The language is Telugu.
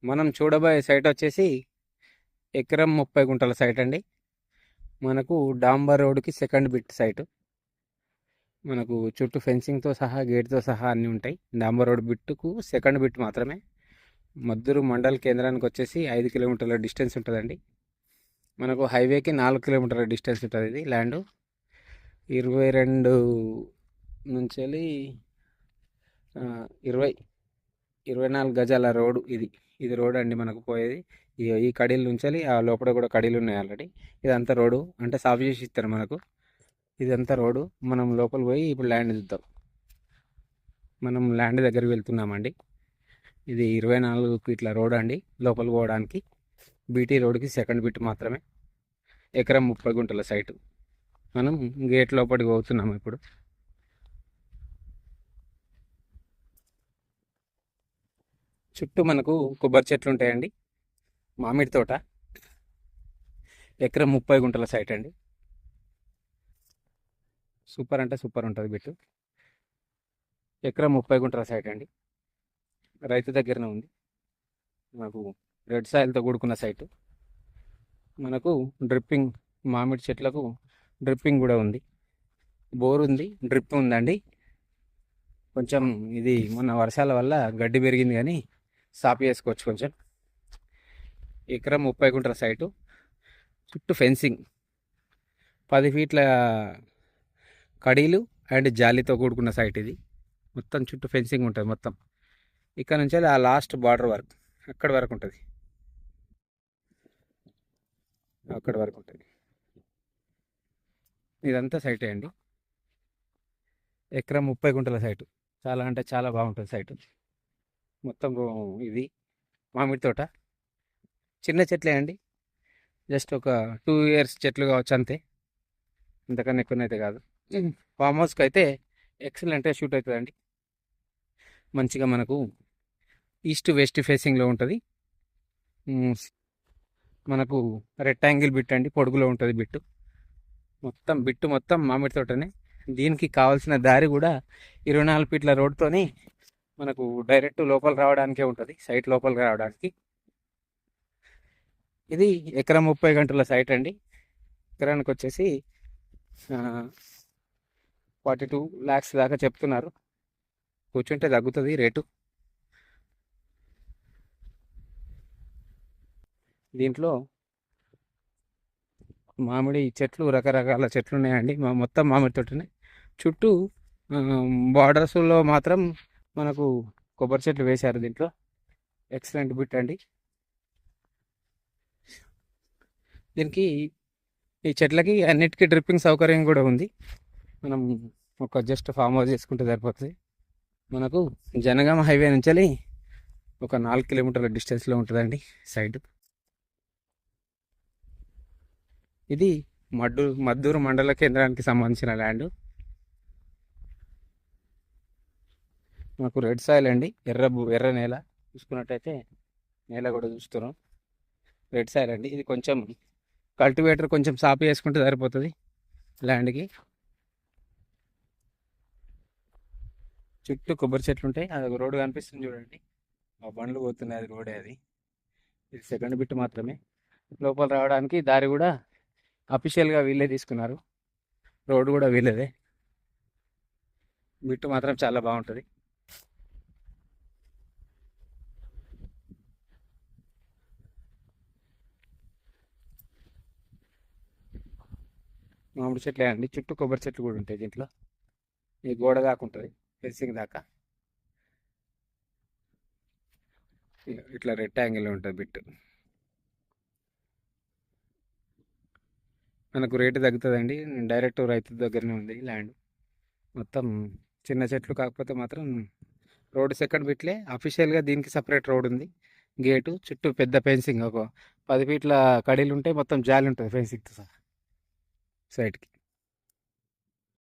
మనం చూడబోయే సైట్ వచ్చేసి ఎకరం 30 గుంటల సైట్ అండి. మనకు డాంబర్ రోడ్కి సెకండ్ బిట్ సైట్. మనకు చుట్టూ ఫెన్సింగ్తో సహా గేట్తో సహా అన్నీ ఉంటాయి. డాంబర్ రోడ్ బిట్టుకు సెకండ్ బిట్ మాత్రమే. మద్దూరు మండల కేంద్రానికి వచ్చేసి 5 కిలోమీటర్ల డిస్టెన్స్ ఉంటుందండి. మనకు హైవేకి 4 కిలోమీటర్ల డిస్టెన్స్ ఉంటుంది. ఇది ల్యాండ్ 22 నుంచి 20 24 గజాల రోడ్డు. ఇది రోడ్ అండి మనకు పోయేది. ఈ కడీల నుంచి ఆ లోపల కూడా కడీలు ఉన్నాయి ఆల్రెడీ. ఇదంతా రోడ్డు అంటే సాఫ్ చేసి ఇస్తారు మనకు. ఇదంతా రోడ్డు. మనం లోపల పోయి ఇప్పుడు ల్యాండ్ చూద్దాం. మనం ల్యాండ్ దగ్గరికి వెళ్తున్నామండి. ఇది 24 ఫీట్ల రోడ్ అండి లోపల పోవడానికి. బీటీ రోడ్కి సెకండ్ బిట్ మాత్రమే. ఎకరం 30 గుంటల సైటు. మనం గేట్ లోపలికి పోతున్నాం ఇప్పుడు. చుట్టూ మనకు కొబ్బరి చెట్లు ఉంటాయండి, మామిడి తోట. ఎకరం 30 గుంటల సైట్ అండి. సూపర్ అంటే సూపర్ ఉంటుంది బిట్టు. ఎకరం 30 గుంటల సైట్ అండి. రైతు దగ్గరనే ఉంది. మనకు రెడ్ సాయిల్తో కూడుకున్న సైటు. మనకు డ్రిప్పింగ్, మామిడి చెట్లకు డ్రిప్పింగ్ కూడా ఉంది. బోర్ ఉంది, డ్రిప్ ఉందండి. కొంచెం ఇది మొన్న వర్షాల వల్ల గడ్డి పెరిగింది కానీ సాపు చేసుకోవచ్చు కొంచెం. ఎకరం 30 గుంటల సైటు. చుట్టూ ఫెన్సింగ్ 10 ఫీట్ల కడీలు అండ్ జాలీతో కూడుకున్న సైట్ ఇది. మొత్తం చుట్టూ ఫెన్సింగ్ ఉంటుంది మొత్తం. ఇక్కడ నుంచి ఆ లాస్ట్ బార్డర్ వరకు అక్కడి వరకు ఉంటుంది. అక్కడి వరకు ఉంటుంది. ఇదంతా సైటే అండి. ఎకరం 30 గుంటల సైటు. చాలా అంటే చాలా బాగుంటుంది సైటు. మొత్తం ఇది మామిడి తోట. చిన్న చెట్లే అండి. జస్ట్ ఒక 2 ఇయర్స్ చెట్లు కావచ్చు అంతే. ఇంతకన్నా ఎక్కువనైతే కాదు. ఫామ్ హౌస్కి అయితే ఎక్సలెంట్గా షూట్ అవుతుందండి. మంచిగా మనకు ఈస్ట్ వెస్ట్ ఫేసింగ్లో ఉంటుంది. మనకు రెక్టాంగిల్ బిట్ అండి, పొడుగులో ఉంటుంది బిట్టు. మొత్తం మామిడి తోటనే. దీనికి కావాల్సిన దారి కూడా 24 ఫీట్ల రోడ్తోని మనకు డైరెక్ట్ లోపల రావడానికే ఉంటుంది, సైట్ లోపలికి రావడానికి. ఇది ఎకరం 30 గంటల సైట్ అండి. ఎకరానికి వచ్చేసి 42 lakhs దాకా చెప్తున్నారు. కూర్చుంటే తగ్గుతుంది రేటు. దీంట్లో మామిడి చెట్లు, రకరకాల చెట్లు ఉన్నాయండి. మొత్తం మామిడి తోటనే. చుట్టూ బార్డర్స్లో మాత్రం మనకు కొబ్బరి చెట్లు వేశారు దీంట్లో. ఎక్సలెంట్ బిట్ అండి. దీనికి ఈ చెట్లకి అన్నిటికీ డ్రిప్పింగ్ సౌకర్యం కూడా ఉంది. మనం ఒక జస్ట్ ఫామ్ హౌస్ చేసుకుంటే సరిపోతుంది. మనకు జనగామ హైవే నుంచి ఒక 4 కిలోమీటర్ల డిస్టెన్స్లో ఉంటుందండి సైడ్. ఇది మద్దూరు మండల కేంద్రానికి సంబంధించిన ల్యాండ్. మాకు రెడ్ సాయిల్ అండి, ఎర్ర నేల. చూసుకున్నట్టయితే నేల కూడా చూస్తున్నాం. రెడ్ సాయిల్ అండి. ఇది కొంచెం కల్టివేటర్ కొంచెం సాపు చేసుకుంటే సరిపోతుంది ల్యాండ్కి. చుట్టూ కొబ్బరి చెట్లు ఉంటాయి. అది రోడ్డు కనిపిస్తుంది చూడండి. ఆ బండ్లు పోతున్నాయి, అది రోడే. ఇది సెకండ్ బిట్ మాత్రమే. లోపల రావడానికి దారి కూడా అఫీషియల్గా వీళ్ళే తీసుకున్నారు. రోడ్డు కూడా వీళ్ళదే. బిట్టు మాత్రం చాలా బాగుంటుంది. మామిడి చెట్లే అండి. చుట్టూ కొబ్బరి చెట్లు కూడా ఉంటాయి దీంట్లో. ఈ గోడ దాకా ఉంటుంది, ఫెన్సింగ్ దాకా. ఇట్లా రెక్టాంగిల్ ఉంటుంది బిట్టు. మనకు రేటు తగ్గుతుందండి. డైరెక్ట్ రైతు దగ్గరనే ఉంది ల్యాండ్. మొత్తం చిన్న చెట్లు కాకపోతే మాత్రం రోడ్డు సెకండ్ బిట్లే. అఫీషియల్గా దీనికి సపరేట్ రోడ్ ఉంది, గేటు, చుట్టూ పెద్ద ఫెన్సింగ్. ఒక 10 ఫీట్ల కడీలు ఉంటాయి. మొత్తం జాలి ఉంటుంది ఫెన్సింగ్తో సహా సైడ్కి.